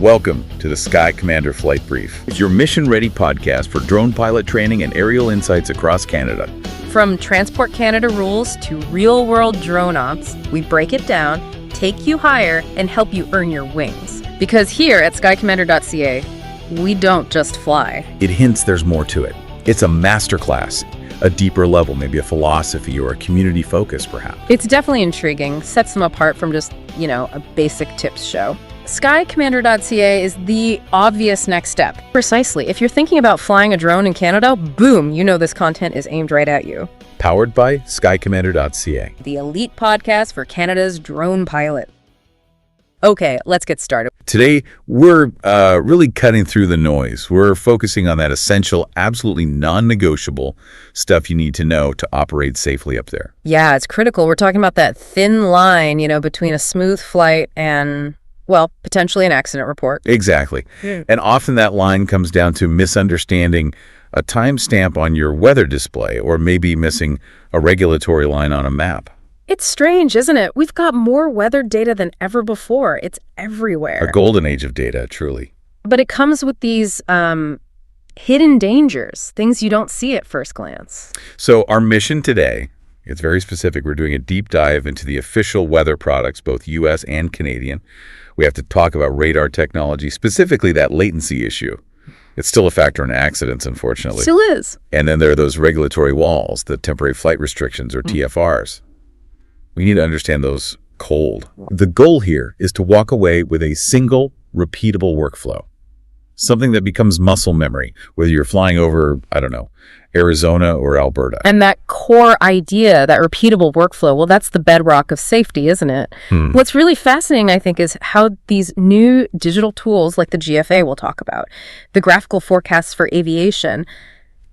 Welcome to the Sky Commander Flight Brief. It's your mission-ready podcast for drone pilot training and aerial insights across Canada. From Transport Canada rules to real-world drone ops, we break it down, take you higher, and help you earn your wings. Because here at skycommander.ca, we don't just fly. It hints there's more to it. It's a masterclass, a deeper level, maybe a philosophy or a community focus, perhaps. It's definitely intriguing, sets them apart from just, a basic tips show. Skycommander.ca is the obvious next step. Precisely. If you're thinking about flying a drone in Canada, boom, this content is aimed right at you. Powered by skycommander.ca. The elite podcast for Canada's drone pilot. Okay, let's get started. Today, we're really cutting through the noise. We're focusing on that essential, absolutely non-negotiable stuff you need to know to operate safely up there. Yeah, it's critical. We're talking about that thin line, between a smooth flight and, potentially an accident report. Exactly. And often that line comes down to misunderstanding a timestamp on your weather display or maybe missing a regulatory line on a map. It's strange, isn't it? We've got more weather data than ever before. It's everywhere. A golden age of data, truly. But it comes with these hidden dangers, things you don't see at first glance. So our mission today, it's very specific. We're doing a deep dive into the official weather products, both U.S. and Canadian. We have to talk about radar technology, specifically that latency issue. It's still a factor in accidents, unfortunately. Still is. And then there are those regulatory walls, the temporary flight restrictions, or TFRs. We need to understand those cold. The goal here is to walk away with a single, repeatable workflow. Something that becomes muscle memory, whether you're flying over, Arizona or Alberta. And that core idea, that repeatable workflow, that's the bedrock of safety, isn't it? What's really fascinating, I think, is how these new digital tools like the GFA we'll talk about, the graphical forecasts for aviation,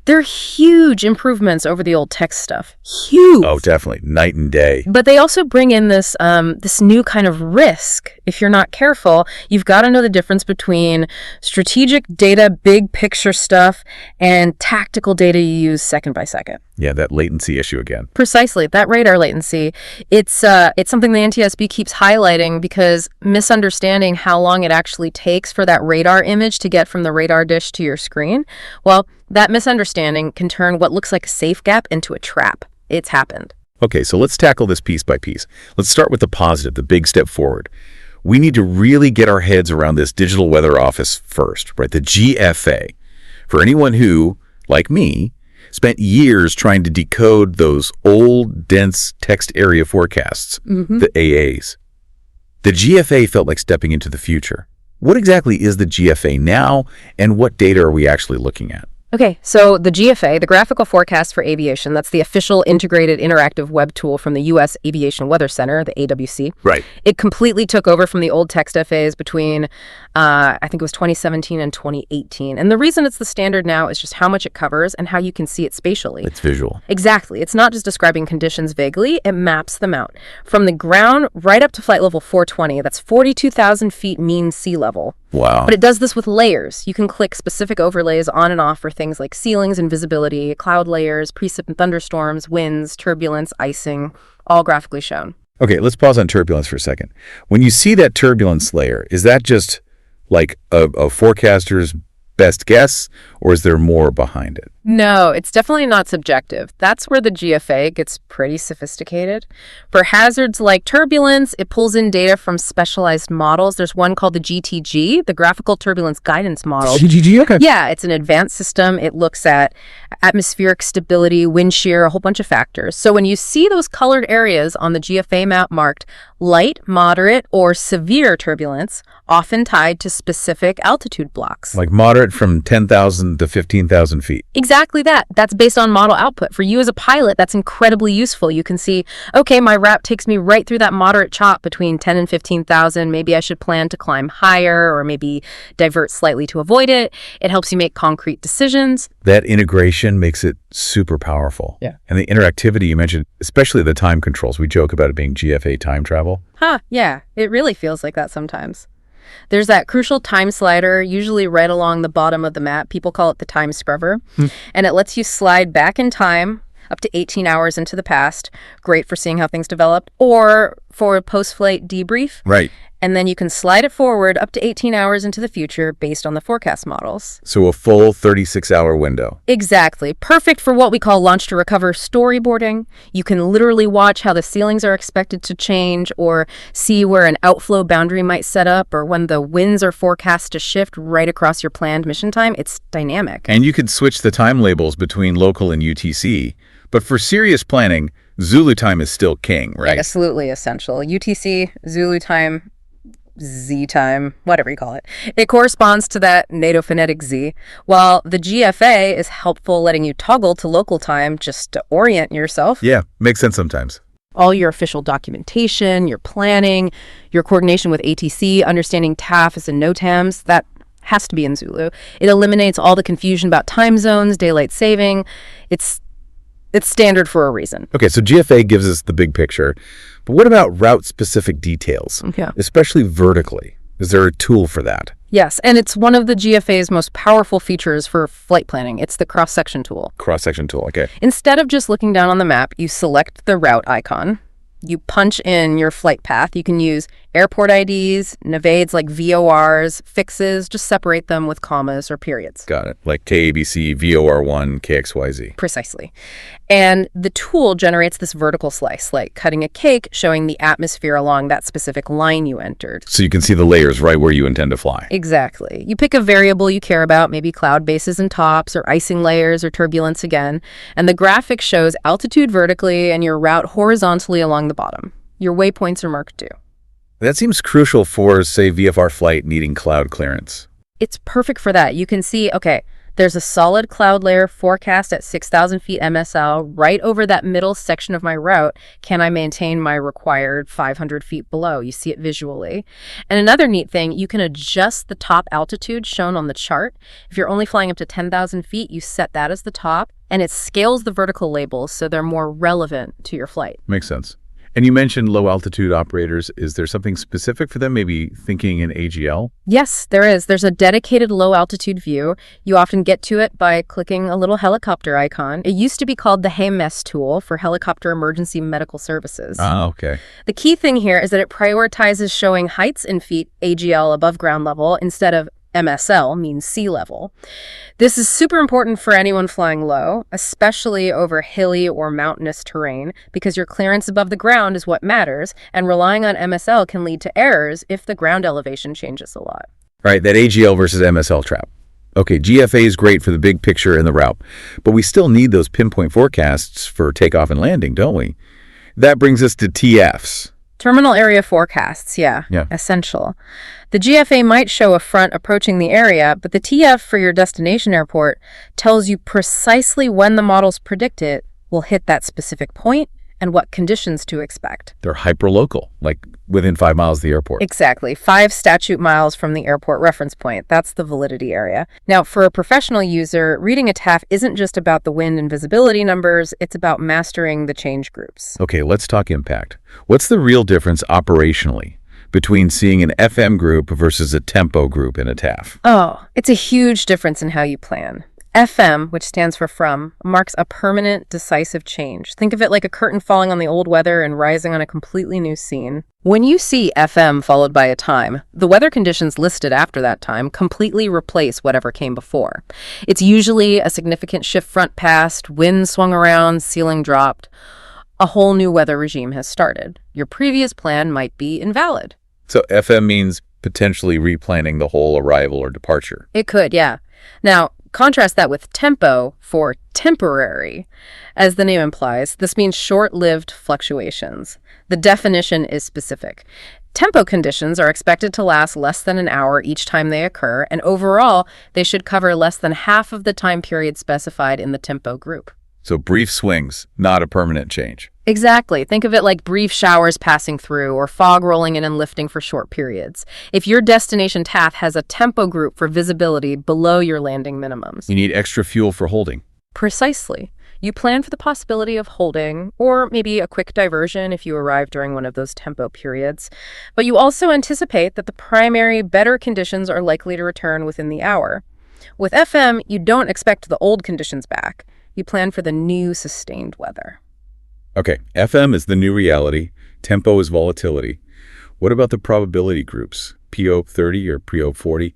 they're huge improvements over the old text stuff. Huge. Oh, definitely. Night and day. But they also bring in this this new kind of risk. If you're not careful, you've got to know the difference between strategic data, big picture stuff, and tactical data you use second by second. Yeah, that latency issue again. Precisely. That radar latency. It's something the NTSB keeps highlighting because misunderstanding how long it actually takes for that radar image to get from the radar dish to your screen, that misunderstanding can turn what looks like a safe gap into a trap. It's happened. Okay, so let's tackle this piece by piece. Let's start with the positive, the big step forward. We need to really get our heads around this digital weather office first, right? The GFA. For anyone who, like me, spent years trying to decode those old, dense text area forecasts, the AAs. The GFA felt like stepping into the future. What exactly is the GFA now, and what data are we actually looking at? Okay, so the GFA, the Graphical Forecast for Aviation, that's the official integrated interactive web tool from the U.S. Aviation Weather Center, the AWC. Right. It completely took over from the old text FAs between, I think it was 2017 and 2018. And the reason it's the standard now is just how much it covers and how you can see it spatially. It's visual. Exactly. It's not just describing conditions vaguely, it maps them out. From the ground right up to flight level 420, that's 42,000 feet mean sea level. Wow. But it does this with layers. You can click specific overlays on and off for things like ceilings and visibility, cloud layers, precip and thunderstorms, winds, turbulence, icing, all graphically shown. Okay, let's pause on turbulence for a second. When you see that turbulence layer, is that just like a forecaster's best guess, or is there more behind it? No, it's definitely not subjective. That's where the GFA gets pretty sophisticated. For hazards like turbulence, it pulls in data from specialized models. There's one called the GTG, the Graphical Turbulence Guidance Model. GTG, okay. Yeah, it's an advanced system. It looks at atmospheric stability, wind shear, a whole bunch of factors. So when you see those colored areas on the GFA map marked light, moderate, or severe turbulence, often tied to specific altitude blocks. Like moderate from 10,000 to 15,000 feet. Exactly that. That's based on model output. For you as a pilot, that's incredibly useful. You can see, okay, my route takes me right through that moderate chop between 10 and 15,000. Maybe I should plan to climb higher or maybe divert slightly to avoid it. It helps you make concrete decisions. That integration makes it super powerful. Yeah. And the interactivity you mentioned, especially the time controls. We joke about it being GFA time travel. Yeah. It really feels like that sometimes. There's that crucial time slider, usually right along the bottom of the map. People call it the time scrubber. And it lets you slide back in time up to 18 hours into the past. Great for seeing how things developed. Or for post-flight debrief. Right. And then you can slide it forward up to 18 hours into the future based on the forecast models. So a full 36-hour window. Exactly. Perfect for what we call launch to recover storyboarding. You can literally watch how the ceilings are expected to change or see where an outflow boundary might set up or when the winds are forecast to shift right across your planned mission time. It's dynamic. And you could switch the time labels between local and UTC. But for serious planning, Zulu time is still king, right? Absolutely essential. UTC, Zulu time, Z time, whatever you call it. It corresponds to that NATO phonetic Z, while the GFA is helpful letting you toggle to local time just to orient yourself. Yeah, makes sense sometimes. All your official documentation, your planning, your coordination with ATC, understanding TAFs and NOTAMs, that has to be in Zulu. It eliminates all the confusion about time zones, daylight saving. It's standard for a reason. Okay, so GFA gives us the big picture, but what about route-specific details, especially vertically? Is there a tool for that? Yes, and it's one of the GFA's most powerful features for flight planning. It's the cross-section tool. Cross-section tool, okay. Instead of just looking down on the map, you select the route icon. You punch in your flight path. You can use airport IDs, navades like VORs, fixes, just separate them with commas or periods. Got it. Like KABC, VOR1, KXYZ. Precisely. And the tool generates this vertical slice, like cutting a cake, showing the atmosphere along that specific line you entered. So you can see the layers right where you intend to fly. Exactly. You pick a variable you care about, maybe cloud bases and tops, or icing layers, or turbulence again, and the graphic shows altitude vertically and your route horizontally along the bottom. Your waypoints are marked too. That seems crucial for, say, VFR flight needing cloud clearance. It's perfect for that. You can see, okay, there's a solid cloud layer forecast at 6,000 feet MSL right over that middle section of my route. Can I maintain my required 500 feet below? You see it visually. And another neat thing, you can adjust the top altitude shown on the chart. If you're only flying up to 10,000 feet, you set that as the top, and it scales the vertical labels so they're more relevant to your flight. Makes sense. And you mentioned low-altitude operators. Is there something specific for them, maybe thinking in AGL? Yes, there is. There's a dedicated low-altitude view. You often get to it by clicking a little helicopter icon. It used to be called the HEMES tool for Helicopter Emergency Medical Services. Ah, okay. The key thing here is that it prioritizes showing heights in feet AGL above ground level instead of MSL, means sea level. This is super important for anyone flying low, especially over hilly or mountainous terrain, because your clearance above the ground is what matters, and relying on MSL can lead to errors if the ground elevation changes a lot. Right, that AGL versus MSL trap. Okay, GFA is great for the big picture and the route, but we still need those pinpoint forecasts for takeoff and landing, don't we? That brings us to TFs. Terminal area forecasts, yeah, essential. The GFA might show a front approaching the area, but the TF for your destination airport tells you precisely when the models predict it will hit that specific point and what conditions to expect. They're hyperlocal, like within 5 miles of the airport. Exactly. 5 statute miles from the airport reference point. That's the validity area. Now, for a professional user, reading a TAF isn't just about the wind and visibility numbers, it's about mastering the change groups. Okay, let's talk impact. What's the real difference operationally between seeing an FM group versus a tempo group in a TAF? Oh, it's a huge difference in how you plan. FM, which stands for from, marks a permanent, decisive change. Think of it like a curtain falling on the old weather and rising on a completely new scene. When you see FM followed by a time, the weather conditions listed after that time completely replace whatever came before. It's usually a significant shift front passed, wind swung around, ceiling dropped. A whole new weather regime has started. Your previous plan might be invalid. So FM means potentially replanning the whole arrival or departure. It could, yeah. Now, contrast that with tempo for temporary. As the name implies, this means short-lived fluctuations. The definition is specific. Tempo conditions are expected to last less than an hour each time they occur, and overall, they should cover less than half of the time period specified in the tempo group. So brief swings, not a permanent change. Exactly. Think of it like brief showers passing through or fog rolling in and lifting for short periods. If your destination TAF has a tempo group for visibility below your landing minimums. You need extra fuel for holding. Precisely. You plan for the possibility of holding, or maybe a quick diversion if you arrive during one of those tempo periods. But you also anticipate that the primary, better conditions are likely to return within the hour. With FM, you don't expect the old conditions back. You plan for the new sustained weather. Okay, FM is the new reality. Tempo is volatility. What about the probability groups? PO30 or PO40?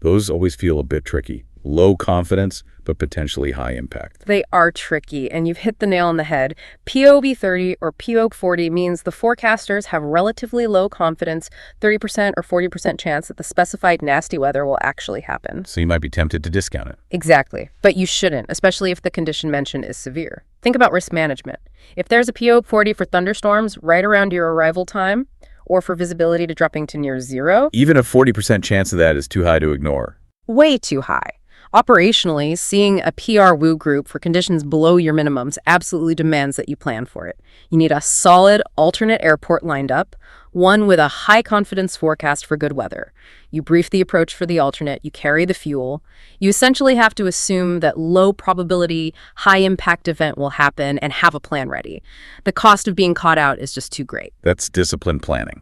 Those always feel a bit tricky. Low confidence, but potentially high impact. They are tricky, and you've hit the nail on the head. POB30 or PO40 means the forecasters have relatively low confidence, 30% or 40% chance that the specified nasty weather will actually happen. So you might be tempted to discount it. Exactly, but you shouldn't, especially if the condition mentioned is severe. Think about risk management. If there's a PO40 for thunderstorms right around your arrival time, or for visibility to dropping to near zero, Even a 40% chance of that is too high to ignore. way too high. Operationally, seeing a PR WOO group for conditions below your minimums absolutely demands that you plan for it. You need a solid alternate airport lined up, one with a high confidence forecast for good weather. You brief the approach for the alternate, you carry the fuel. You essentially have to assume that low probability, high impact event will happen and have a plan ready. The cost of being caught out is just too great. That's disciplined planning.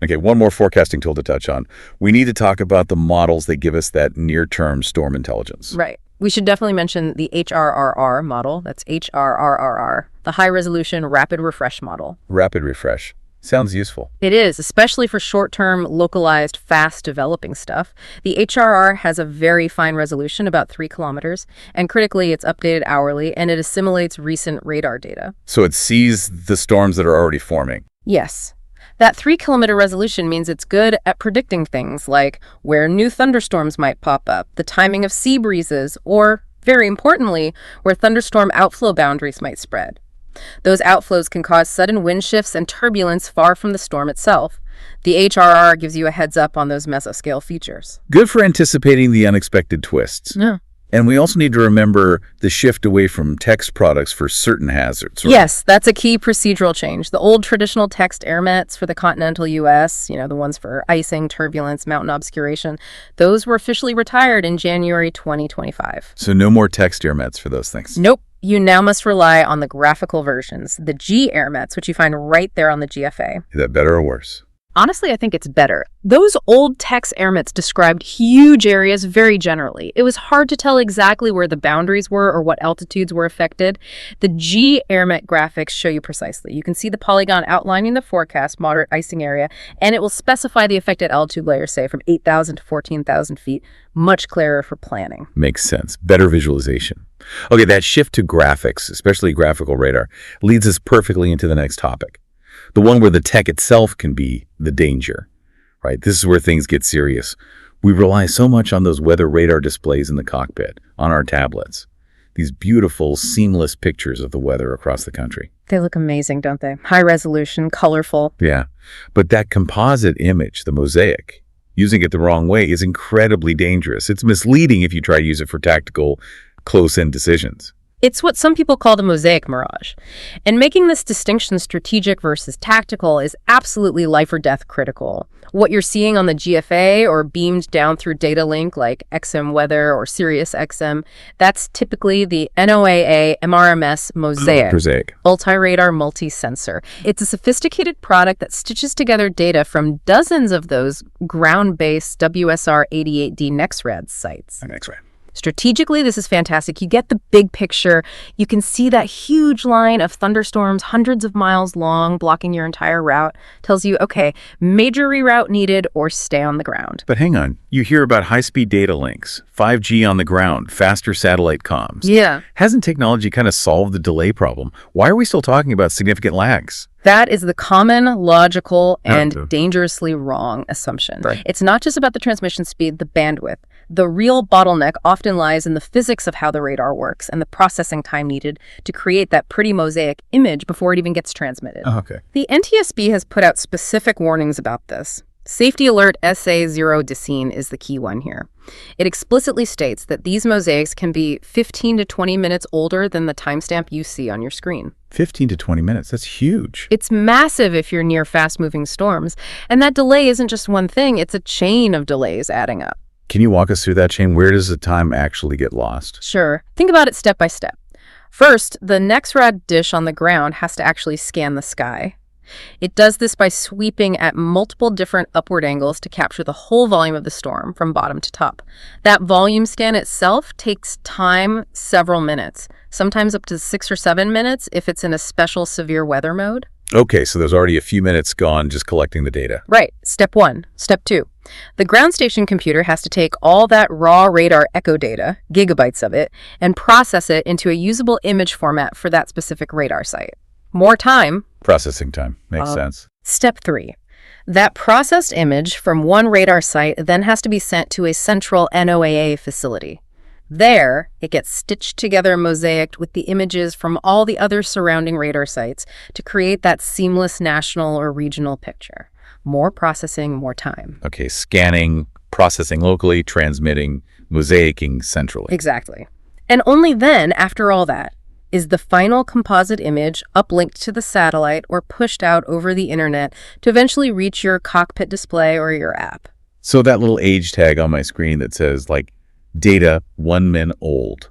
Okay, one more forecasting tool to touch on. We need to talk about the models that give us that near-term storm intelligence. Right. We should definitely mention the HRRR model. That's HRRRR, the high resolution rapid refresh model. Rapid refresh. Sounds useful. It is, especially for short-term, localized, fast-developing stuff. The HRR has a very fine resolution, about 3 kilometers, and critically, it's updated hourly, and it assimilates recent radar data. So it sees the storms that are already forming. Yes. That 3-kilometer resolution means it's good at predicting things like where new thunderstorms might pop up, the timing of sea breezes, or, very importantly, where thunderstorm outflow boundaries might spread. Those outflows can cause sudden wind shifts and turbulence far from the storm itself. The HRR gives you a heads up on those mesoscale features. Good for anticipating the unexpected twists. Yeah. And we also need to remember the shift away from text products for certain hazards. Yes, that's a key procedural change. The old traditional text airmets for the continental U.S., the ones for icing, turbulence, mountain obscuration, those were officially retired in January 2025. So no more text airmets for those things. Nope. You now must rely on the graphical versions, the G airmets, which you find right there on the GFA. Is that better or worse? Honestly, I think it's better. Those old text airmets described huge areas very generally. It was hard to tell exactly where the boundaries were or what altitudes were affected. The G airmet graphics show you precisely. You can see the polygon outlining the forecast moderate icing area, and it will specify the affected altitude layer, say, from 8,000 to 14,000 feet. Much clearer for planning. Makes sense. Better visualization. Okay, that shift to graphics, especially graphical radar, leads us perfectly into the next topic. The one where the tech itself can be the danger, right? This is where things get serious. We rely so much on those weather radar displays in the cockpit, on our tablets. These beautiful, seamless pictures of the weather across the country. They look amazing, don't they? High resolution, colorful. Yeah, but that composite image, the mosaic, using it the wrong way is incredibly dangerous. It's misleading if you try to use it for tactical, close-in decisions. It's what some people call the mosaic mirage. And making this distinction strategic versus tactical is absolutely life or death critical. What you're seeing on the GFA or beamed down through data link like XM Weather or Sirius XM, that's typically the NOAA MRMS Mosaic. Multi-radar, multi-sensor. It's a sophisticated product that stitches together data from dozens of those ground-based WSR 88D NexRad sites. NexRad. Strategically, this is fantastic. You get the big picture. You can see that huge line of thunderstorms, hundreds of miles long, blocking your entire route. Tells you, okay, major reroute needed or stay on the ground. But hang on. You hear about high-speed data links, 5G on the ground, faster satellite comms. Yeah. Hasn't technology kind of solved the delay problem? Why are we still talking about significant lags? That is the common, logical, and dangerously wrong assumption. Right. It's not just about the transmission speed, the bandwidth. The real bottleneck often lies in the physics of how the radar works and the processing time needed to create that pretty mosaic image before it even gets transmitted. Oh, okay. The NTSB has put out specific warnings about this. Safety Alert SA0 Decene is the key one here. It explicitly states that these mosaics can be 15 to 20 minutes older than the timestamp you see on your screen. 15 to 20 minutes, that's huge. It's massive if you're near fast-moving storms. And that delay isn't just one thing, it's a chain of delays adding up. Can you walk us through that chain? Where does the time actually get lost? Sure. Think about it step by step. First, the NexRad dish on the ground has to actually scan the sky. It does this by sweeping at multiple different upward angles to capture the whole volume of the storm from bottom to top. That volume scan itself takes time, several minutes, sometimes up to 6 or 7 minutes if it's in a special severe weather mode. Okay, so there's already a few minutes gone just collecting the data. Right. Step 1. Step 2. The ground station computer has to take all that raw radar echo data, gigabytes of it, and process it into a usable image format for that specific radar site. More time. Processing time. Makes sense. Step 3. That processed image from one radar site then has to be sent to a central NOAA facility. There, it gets stitched together and mosaicked with the images from all the other surrounding radar sites to create that seamless national or regional picture. More processing, more time. Okay, scanning, processing locally, transmitting, mosaicing centrally. Exactly. And only then, after all that, is the final composite image uplinked to the satellite or pushed out over the internet to eventually reach your cockpit display or your app. So that little age tag on my screen that says, like, data 1 min old.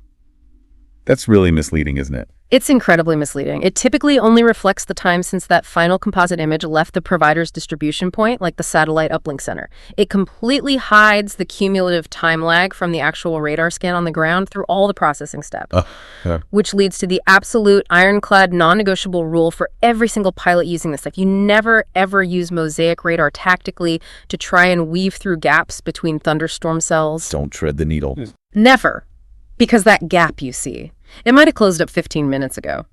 That's really misleading, isn't it? It's incredibly misleading. It typically only reflects the time since that final composite image left the provider's distribution point, like the satellite uplink center. It completely hides the cumulative time lag from the actual radar scan on the ground through all the processing steps, which leads to the absolute ironclad non-negotiable rule for every single pilot using this stuff. You never, ever use mosaic radar tactically to try and weave through gaps between thunderstorm cells. Don't tread the needle. Never. Because that gap you see, it might have closed up 15 minutes ago.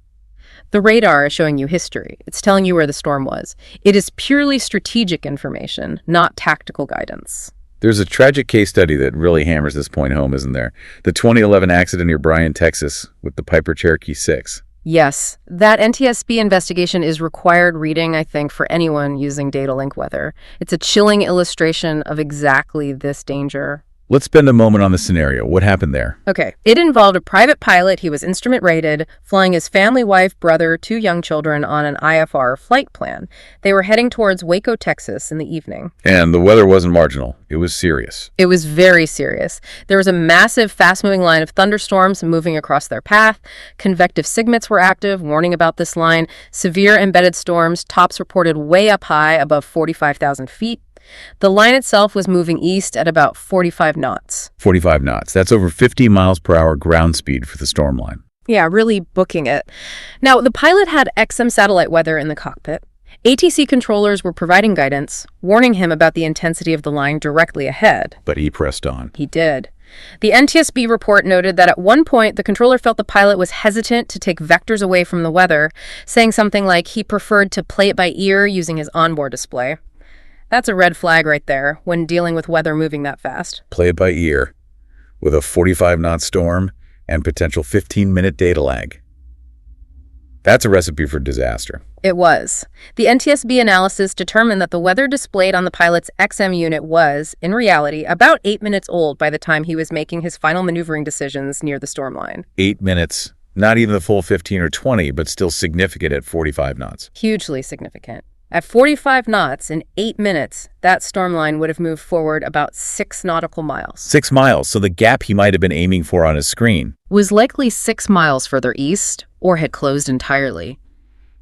The radar is showing you history. It's telling you where the storm was. It is purely strategic information, not tactical guidance. There's a tragic case study that really hammers this point home, isn't there? The 2011 accident near Bryan, Texas, with the Piper Cherokee 6. Yes, that NTSB investigation is required reading, I think, for anyone using data link weather. It's a chilling illustration of exactly this danger. Let's spend a moment on the scenario. What happened there? Okay. It involved a private pilot. He was instrument rated, flying his family, wife, brother, 2 young children on an IFR flight plan. They were heading towards Waco, Texas in the evening. And the weather wasn't marginal. It was serious. It was very serious. There was a massive, fast-moving line of thunderstorms moving across their path. Convective SIGMETs were active, warning about this line. Severe embedded storms, tops reported way up high, above 45,000 feet. The line itself was moving east at about 45 knots. 45 knots. That's over 50 miles per hour ground speed for the storm line. Yeah, really booking it. Now, the pilot had XM satellite weather in the cockpit. ATC controllers were providing guidance, warning him about the intensity of the line directly ahead. But he pressed on. He did. The NTSB report noted that at one point, the controller felt the pilot was hesitant to take vectors away from the weather, saying something like he preferred to play it by ear using his onboard display. That's a red flag right there when dealing with weather moving that fast. Play it by ear with a 45-knot storm and potential 15-minute data lag. That's a recipe for disaster. It was. The NTSB analysis determined that the weather displayed on the pilot's XM unit was, in reality, about 8 minutes old by the time he was making his final maneuvering decisions near the storm line. 8 minutes. Not even the full 15 or 20, but still significant at 45 knots. Hugely significant. At 45 knots in 8 minutes, that storm line would have moved forward about 6 nautical miles. 6 miles, so the gap he might have been aiming for on his screen was likely 6 miles further east or had closed entirely.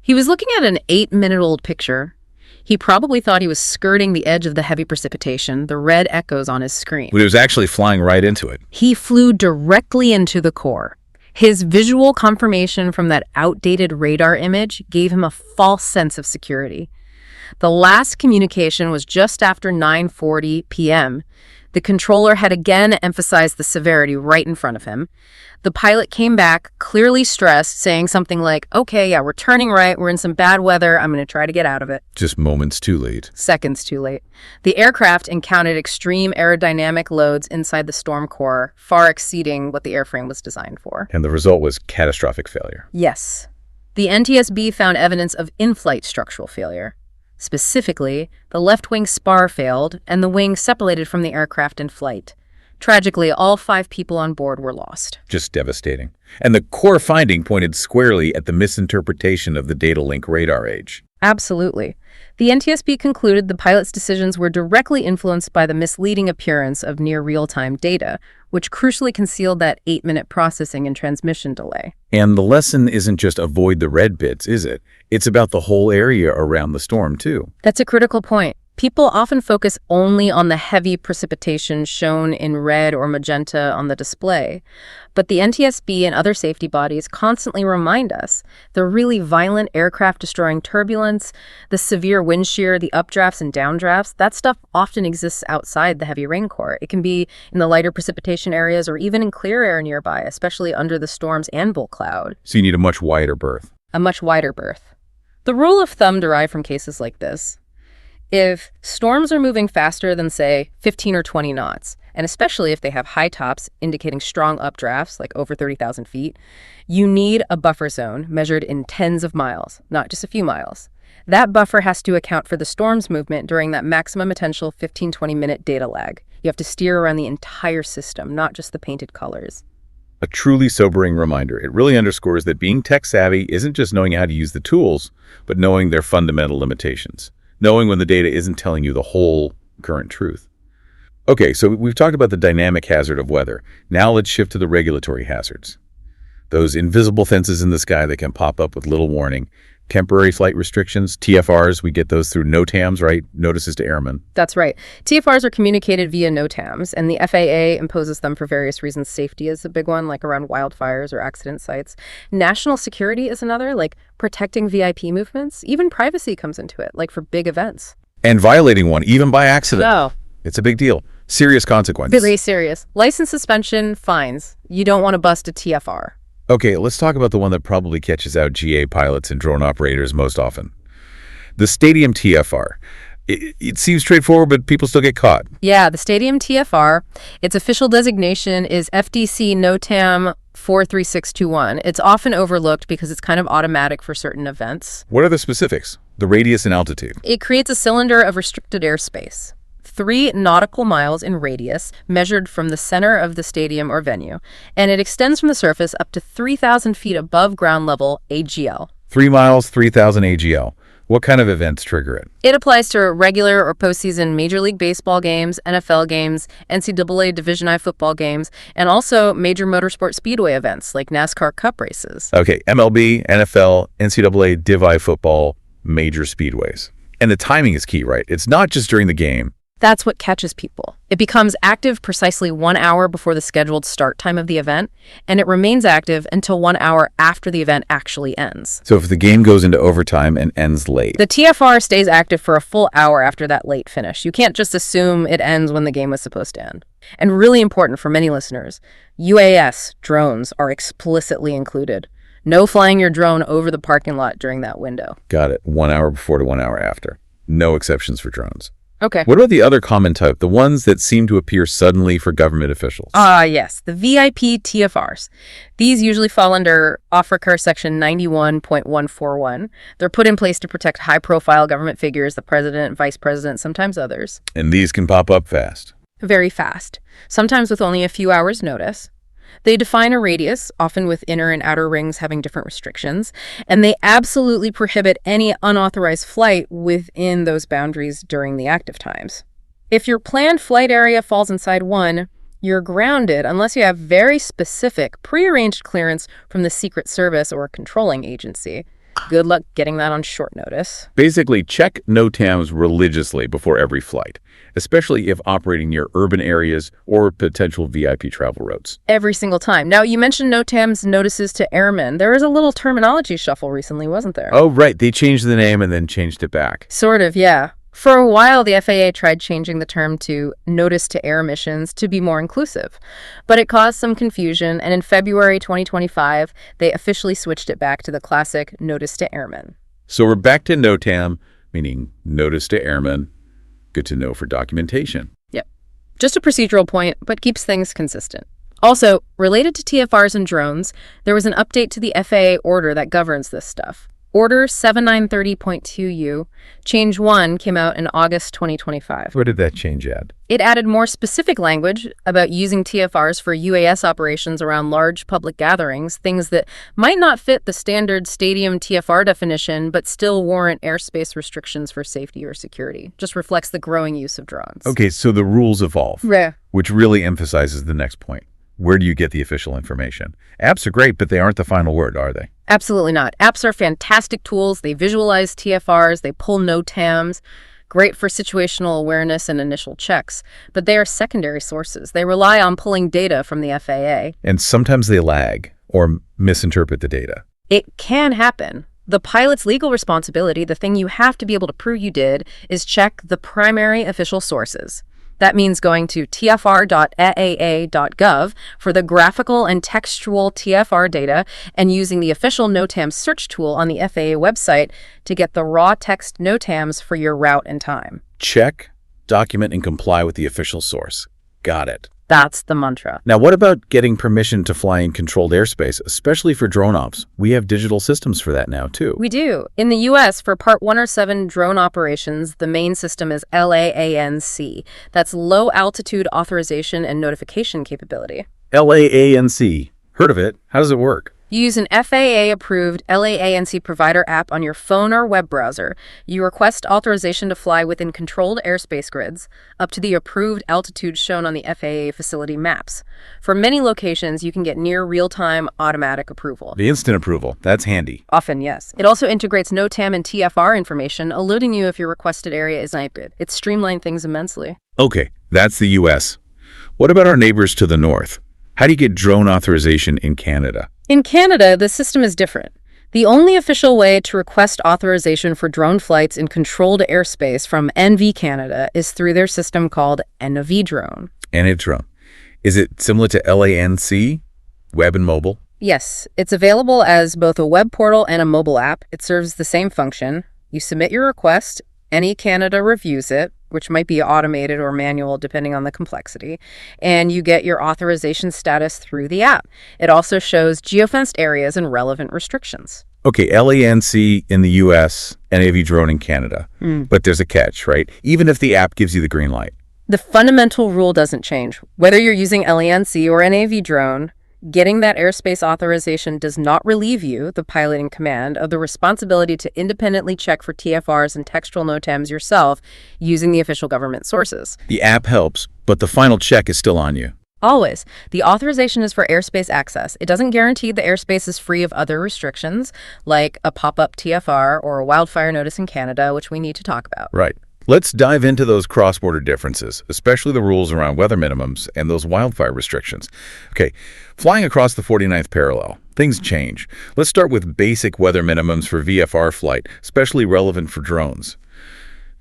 He was looking at an 8-minute-old picture. He probably thought he was skirting the edge of the heavy precipitation, the red echoes on his screen. But he was actually flying right into it. He flew directly into the core. His visual confirmation from that outdated radar image gave him a false sense of security. The last communication was just after 9:40 p.m. The controller had again emphasized the severity right in front of him. The pilot came back, clearly stressed, saying something like, "Okay, yeah, we're turning right, we're in some bad weather, I'm going to try to get out of it." Just moments too late. Seconds too late. The aircraft encountered extreme aerodynamic loads inside the storm core, far exceeding what the airframe was designed for. And the result was catastrophic failure. Yes. The NTSB found evidence of in-flight structural failure. Specifically, the left wing spar failed, and the wing separated from the aircraft in flight. Tragically, all 5 people on board were lost. Just devastating. And the core finding pointed squarely at the misinterpretation of the data link radar age. Absolutely. The NTSB concluded the pilot's decisions were directly influenced by the misleading appearance of near real-time data, which crucially concealed that 8-minute processing and transmission delay. And the lesson isn't just avoid the red bits, is it? It's about the whole area around the storm, too. That's a critical point. People often focus only on the heavy precipitation shown in red or magenta on the display. But the NTSB and other safety bodies constantly remind us the really violent aircraft-destroying turbulence, the severe wind shear, the updrafts and downdrafts, that stuff often exists outside the heavy rain core. It can be in the lighter precipitation areas or even in clear air nearby, especially under the storm's anvil cloud. So you need a much wider berth. A much wider berth. The rule of thumb derived from cases like this: if storms are moving faster than, say, 15 or 20 knots, and especially if they have high tops indicating strong updrafts, like over 30,000 feet, you need a buffer zone measured in tens of miles, not just a few miles. That buffer has to account for the storm's movement during that maximum potential 15-20-minute data lag. You have to steer around the entire system, not just the painted colors. A truly sobering reminder. It really underscores that being tech-savvy isn't just knowing how to use the tools, but knowing their fundamental limitations. Knowing when the data isn't telling you the whole current truth. Okay, so we've talked about the dynamic hazard of weather. Now let's shift to the regulatory hazards. Those invisible fences in the sky that can pop up with little warning. Temporary flight restrictions, TFRs, we get those through NOTAMs, right? Notices to Airmen. That's right. TFRs are communicated via NOTAMs, and the FAA imposes them for various reasons. Safety is a big one, like around wildfires or accident sites. National security is another, like protecting VIP movements. Even privacy comes into it, like for big events. And violating one, even by accident. No. It's a big deal. Serious consequences. Very serious. License suspension, fines. You don't want to bust a TFR. Okay, let's talk about the one that probably catches out GA pilots and drone operators most often. The stadium TFR. It seems straightforward, but people still get caught. Yeah, the stadium TFR, its official designation is FDC NOTAM 43621. It's often overlooked because it's kind of automatic for certain events. What are the specifics? The radius and altitude. It creates a cylinder of restricted airspace, 3 nautical miles in radius, measured from the center of the stadium or venue, and it extends from the surface up to 3,000 feet above ground level AGL. 3 miles, 3,000 AGL. What kind of events trigger it? It applies to regular or postseason Major League Baseball games, NFL games, NCAA Division I football games, and also major motorsport speedway events like NASCAR Cup races. Okay, MLB, NFL, NCAA Div I football, major speedways. And the timing is key, right? It's not just during the game. That's what catches people. It becomes active precisely 1 hour before the scheduled start time of the event, and it remains active until 1 hour after the event actually ends. So if the game goes into overtime and ends late. The TFR stays active for a full hour after that late finish. You can't just assume it ends when the game was supposed to end. And really important for many listeners, UAS drones are explicitly included. No flying your drone over the parking lot during that window. Got it. 1 hour before to 1 hour after. No exceptions for drones. Okay. What about the other common type, the ones that seem to appear suddenly for government officials? Yes, the VIP TFRs. These usually fall under AFRICA Section 91.141. They're put in place to protect high-profile government figures, the president, vice president, sometimes others. And these can pop up fast. Very fast, sometimes with only a few hours' notice. They define a radius, often with inner and outer rings having different restrictions, and they absolutely prohibit any unauthorized flight within those boundaries during the active times. If your planned flight area falls inside one, you're grounded unless you have very specific, prearranged clearance from the Secret Service or a controlling agency. Good luck getting that on short notice. Basically, check NOTAMs religiously before every flight, especially if operating near urban areas or potential VIP travel routes. Every single time. Now, you mentioned NOTAM's notices to airmen. There was a little terminology shuffle recently, wasn't there? Oh, right. They changed the name and then changed it back. Sort of, yeah. For a while, the FAA tried changing the term to Notice to Air Missions to be more inclusive, but it caused some confusion, and in February 2025, they officially switched it back to the classic Notice to Airmen. So we're back to NOTAM, meaning Notice to Airmen. Good to know for documentation. Yep. Just a procedural point, but keeps things consistent. Also, related to TFRs and drones, there was an update to the FAA order that governs this stuff. Order 7930.2U, Change 1, came out in August 2025. What did that change add? It added more specific language about using TFRs for UAS operations around large public gatherings, things that might not fit the standard stadium TFR definition, but still warrant airspace restrictions for safety or security. Just reflects the growing use of drones. Okay, so the rules evolve, Yeah. which really emphasizes the next point. Where do you get the official information? Apps are great, but they aren't the final word, are they? Absolutely not. Apps are fantastic tools. They visualize TFRs. They pull NOTAMs. great for situational awareness and initial checks, but they are secondary sources. They rely on pulling data from the FAA. And sometimes they lag or misinterpret the data. It can happen. The pilot's legal responsibility, the thing you have to be able to prove you did, is check the primary official sources. That means going to tfr.aaa.gov for the graphical and textual TFR data and using the official NOTAM search tool on the FAA website to get the raw text NOTAMs for your route and time. Check, document, and comply with the official source. Got it. That's the mantra. Now, what about getting permission to fly in controlled airspace, especially for drone ops? We have digital systems for that now, too. We do. In the U.S., for Part 107 drone operations, the main system is LAANC. That's Low Altitude Authorization and Notification Capability. LAANC. Heard of it. How does it work? You use an FAA-approved LAANC provider app on your phone or web browser. You request authorization to fly within controlled airspace grids, up to the approved altitude shown on the FAA facility maps. For many locations, you can get near real-time automatic approval. The instant approval. That's handy. Often, yes. It also integrates NOTAM and TFR information, alerting you if your requested area is NIPRID. It's streamlined things immensely. Okay, that's the U.S. What about our neighbors to the north? How do you get drone authorization in Canada? In Canada, the system is different. The only official way to request authorization for drone flights in controlled airspace from NV Canada is through their system called NAVDrone. NAVDrone. Is it similar to LANC, web and mobile? Yes, it's available as both a web portal and a mobile app. It serves the same function. You submit your request, NE Canada reviews it, which might be automated or manual depending on the complexity, and you get your authorization status through the app. It also shows geofenced areas and relevant restrictions. Okay, LANC in the U.S. and NAVDrone in Canada. But there's a catch, right? Even if the app gives you the green light. The fundamental rule doesn't change. Whether you're using LANC or NAVDrone, getting that airspace authorization does not relieve you, the pilot in command, of the responsibility to independently check for TFRs and textual NOTAMs yourself using the official government sources. The app helps, but the final check is still on you. Always. The authorization is for airspace access. It doesn't guarantee the airspace is free of other restrictions, like a pop-up TFR or a wildfire notice in Canada, which we need to talk about. Right. Let's dive into those cross-border differences, especially the rules around weather minimums and those wildfire restrictions. Okay, flying across the 49th parallel, things change. Let's start with basic weather minimums for VFR flight, especially relevant for drones.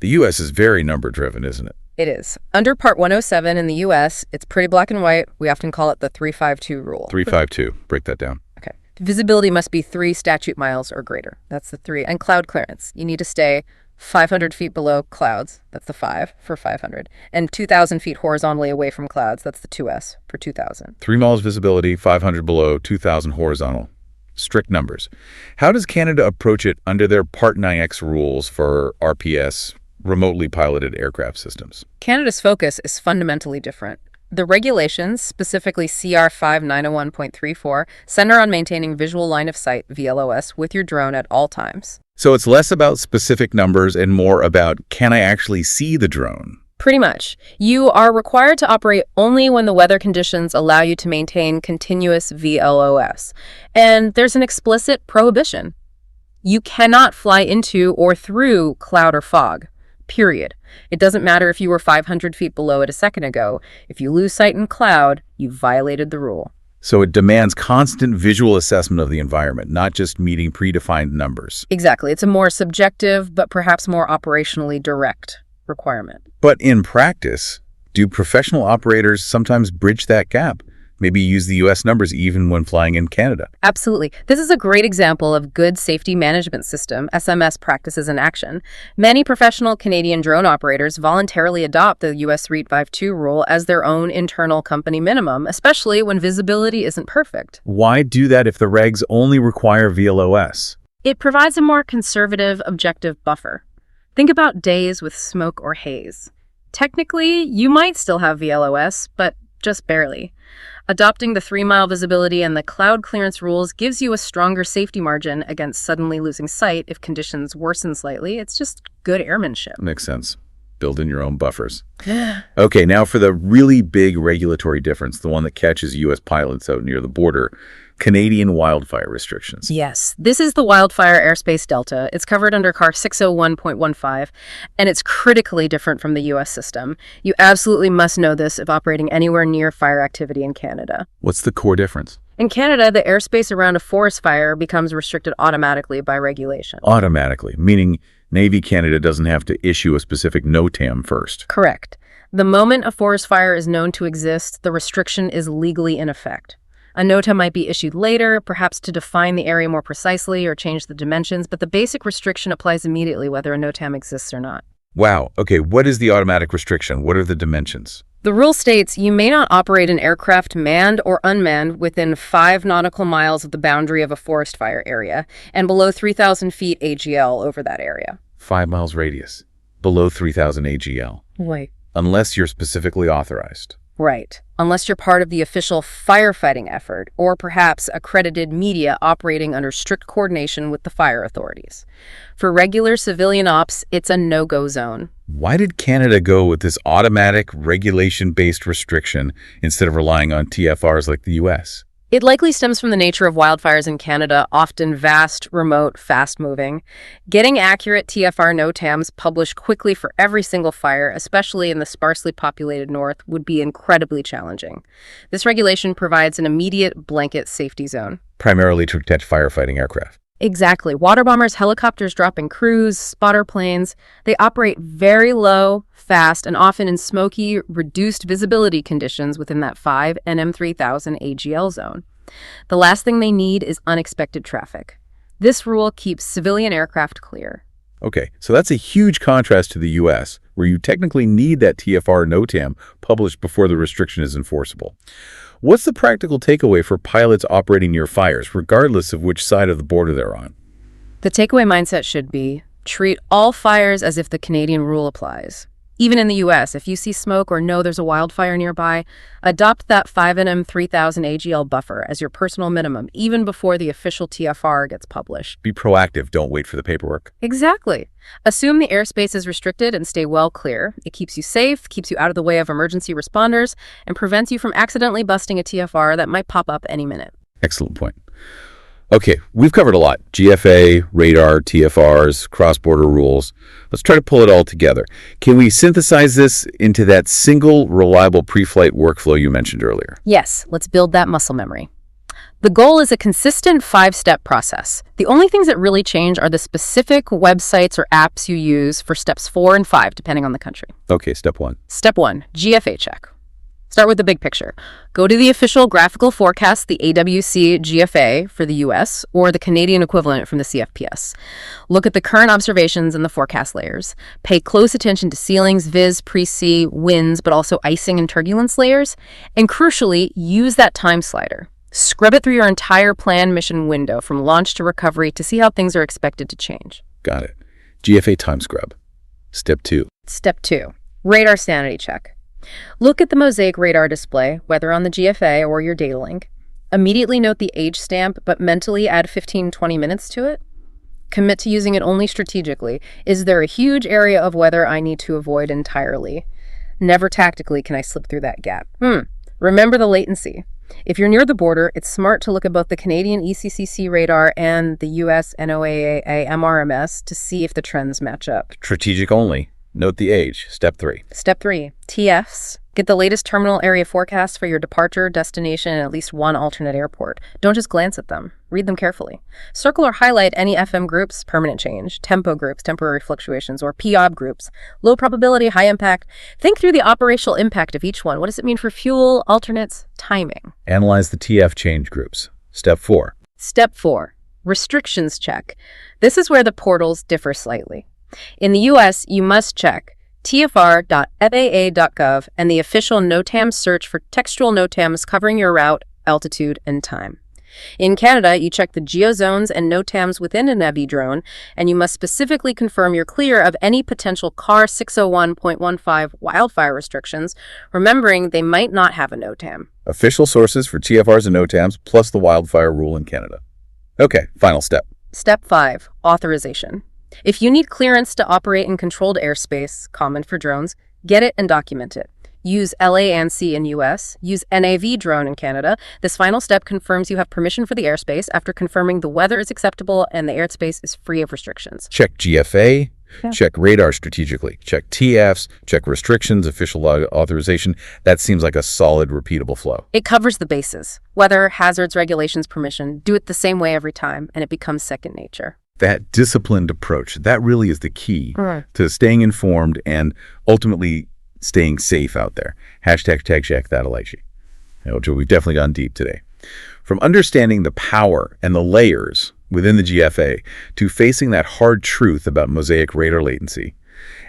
The U.S. is very number-driven, isn't it? It is. Under Part 107 in the U.S., it's pretty black and white. We often call it the 352 rule. 352. Break that down. Okay. Visibility must be 3 statute miles or greater. That's the 3. And cloud clearance. You need to stay 500 feet below clouds, that's the 5 for 500, and 2,000 feet horizontally away from clouds, that's the 2S for 2,000. 3 miles visibility, 500 below, 2,000 horizontal. Strict numbers. How does Canada approach it under their Part 9X rules for RPS, remotely piloted aircraft systems? Canada's focus is fundamentally different. The regulations, specifically CR 5901.34, center on maintaining visual line of sight, VLOS, with your drone at all times. So it's less about specific numbers and more about, can I actually see the drone? Pretty much. You are required to operate only when the weather conditions allow you to maintain continuous VLOS. And there's an explicit prohibition. You cannot fly into or through cloud or fog. Period. It doesn't matter if you were 500 feet below it a second ago. If you lose sight in cloud, you violated the rule. So it demands constant visual assessment of the environment, not just meeting predefined numbers. Exactly. It's a more subjective, but perhaps more operationally direct requirement. But in practice, do professional operators sometimes bridge that gap? Maybe use the U.S. numbers even when flying in Canada? Absolutely. This is a great example of good safety management system, SMS practices in action. Many professional Canadian drone operators voluntarily adopt the U.S. 352 rule as their own internal company minimum, especially when visibility isn't perfect. Why do that if the regs only require VLOS? It provides a more conservative, objective buffer. Think about days with smoke or haze. Technically, you might still have VLOS, but just barely. Adopting the 3-mile visibility and the cloud clearance rules gives you a stronger safety margin against suddenly losing sight if conditions worsen slightly. It's just good airmanship. Makes sense. Build in your own buffers. Okay, now for the really big regulatory difference, the one that catches U.S. pilots out near the border, Canadian wildfire restrictions. Yes, this is the wildfire airspace delta. It's covered under CAR 601.15, and it's critically different from the U.S. system. You absolutely must know this if operating anywhere near fire activity in Canada. What's the core difference? In Canada, the airspace around a forest fire becomes restricted automatically by regulation. Automatically, meaning Navy Canada doesn't have to issue a specific NOTAM first. Correct. The moment a forest fire is known to exist, the restriction is legally in effect. A NOTAM might be issued later, perhaps to define the area more precisely or change the dimensions, but the basic restriction applies immediately whether a NOTAM exists or not. Wow. Okay, what is the automatic restriction? What are the dimensions? The rule states you may not operate an aircraft manned or unmanned within 5 nautical miles of the boundary of a forest fire area and below 3,000 feet AGL over that area. 5 miles radius, below 3,000 AGL. Wait. Unless you're specifically authorized. Right. Unless you're part of the official firefighting effort, or perhaps accredited media operating under strict coordination with the fire authorities. For regular civilian ops, it's a no-go zone. Why did Canada go with this automatic regulation-based restriction instead of relying on TFRs like the U.S.? It likely stems from the nature of wildfires in Canada, often vast, remote, fast-moving. Getting accurate TFR NOTAMs published quickly for every single fire, especially in the sparsely populated north, would be incredibly challenging. This regulation provides an immediate blanket safety zone. Primarily to protect firefighting aircraft. Exactly. Water bombers, helicopters dropping crews, spotter planes, they operate very low, fast, and often in smoky, reduced visibility conditions within that 5 nm 3000 AGL zone. The last thing they need is unexpected traffic. This rule keeps civilian aircraft clear. Okay, so that's a huge contrast to the U.S., where you technically need that TFR NOTAM published before the restriction is enforceable. What's the practical takeaway for pilots operating near fires, regardless of which side of the border they're on? The takeaway mindset should be, treat all fires as if the Canadian rule applies. Even in the U.S., if you see smoke or know there's a wildfire nearby, adopt that 5 nm 3000 AGL buffer as your personal minimum, even before the official TFR gets published. Be proactive, don't wait for the paperwork. Exactly. Assume the airspace is restricted and stay well clear. It keeps you safe, keeps you out of the way of emergency responders, and prevents you from accidentally busting a TFR that might pop up any minute. Excellent point. Okay, we've covered a lot. GFA, radar, TFRs, cross-border rules. Let's try to pull it all together. Can we synthesize this into that single, reliable pre-flight workflow you mentioned earlier? Yes, let's build that muscle memory. The goal is a consistent 5-step process. The only things that really change are the specific websites or apps you use for steps 4 and 5, depending on the country. Okay, step 1. Step 1, GFA check. Start with the big picture. Go to the official graphical forecast, the AWC GFA for the US, or the Canadian equivalent from the CFPS. Look at the current observations in the forecast layers. Pay close attention to ceilings, viz, pre-sea, winds, but also icing and turbulence layers. And crucially, use that time slider. Scrub it through your entire planned mission window from launch to recovery to see how things are expected to change. Got it. GFA time scrub. Step 2. Step 2, radar sanity check. Look at the mosaic radar display, whether on the GFA or your data link. Immediately note the age stamp, but mentally add 15-20 minutes to it. Commit to using it only strategically. Is there a huge area of weather I need to avoid entirely? Never tactically can I slip through that gap. Remember the latency. If you're near the border, it's smart to look at both the Canadian ECCC radar and the US NOAA MRMS to see if the trends match up. Strategic only. Note the age. Step 3. Step 3, TFs. Get the latest terminal area forecast for your departure, destination, and at least one alternate airport. Don't just glance at them. Read them carefully. Circle or highlight any FM groups, permanent change, tempo groups, temporary fluctuations, or POB groups, low probability, high impact. Think through the operational impact of each one. What does it mean for fuel, alternates, timing? Analyze the TF change groups. Step 4. Step 4, restrictions check. This is where the portals differ slightly. In the U.S., you must check tfr.faa.gov and the official NOTAM search for textual NOTAMs covering your route, altitude, and time. In Canada, you check the geozones and NOTAMs within an EVI drone, and you must specifically confirm you're clear of any potential CAR 601.15 wildfire restrictions, remembering they might not have a NOTAM. Official sources for TFRs and NOTAMs, plus the wildfire rule in Canada. Okay, final step. Step 5, authorization. If you need clearance to operate in controlled airspace, common for drones, get it and document it. Use LANC in US, use NAV drone in Canada. This final step confirms you have permission for the airspace after confirming the weather is acceptable and the airspace is free of restrictions. Check GFA, check radar strategically, check TFs, check restrictions, official authorization. That seems like a solid, repeatable flow. It covers the bases. Weather, hazards, regulations, permission. Do it the same way every time, and it becomes second nature. That disciplined approach, that really is the key to staying informed and ultimately staying safe out there. Hashtag check that, Alaishi. Which we've definitely gone deep today. From understanding the power and the layers within the GFA to facing that hard truth about mosaic radar latency,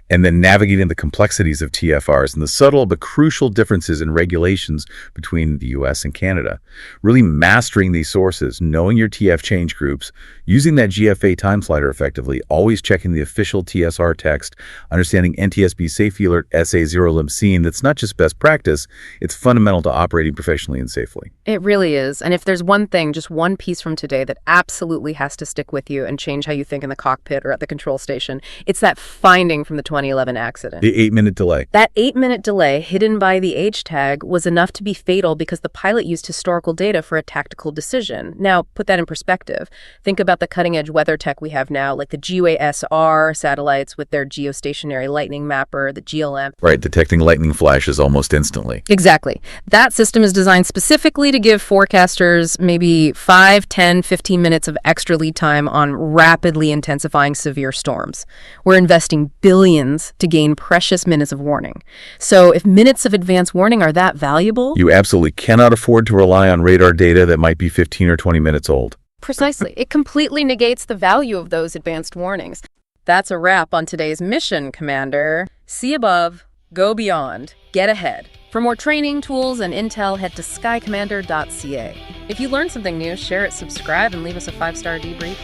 and then navigating the complexities of TFRs and the subtle but crucial differences in regulations between the US and Canada. Really mastering these sources, knowing your TF change groups, using that GFA time slider effectively, always checking the official TSR text, understanding NTSB Safety Alert SA0 Limseen. That's not just best practice, it's fundamental to operating professionally and safely. It really is. And if there's one thing, just one piece from today that absolutely has to stick with you and change how you think in the cockpit or at the control station, it's that finding from the 2011 accident. The 8-minute delay. That 8-minute delay, hidden by the H tag, was enough to be fatal because the pilot used historical data for a tactical decision. Now, put that in perspective. Think about the cutting-edge weather tech we have now, like the GUA-SR satellites with their geostationary lightning mapper, the GLM. Right, detecting lightning flashes almost instantly. Exactly. That system is designed specifically to give forecasters maybe 5, 10, 15 minutes of extra lead time on rapidly intensifying severe storms. We're investing billions to gain precious minutes of warning. So if minutes of advance warning are that valuable... You absolutely cannot afford to rely on radar data that might be 15 or 20 minutes old. Precisely. It completely negates the value of those advanced warnings. That's a wrap on today's mission, Commander. See above, go beyond, get ahead. For more training, tools, and intel, head to skycommander.ca. If you learned something new, share it, subscribe, and leave us a 5-star debrief.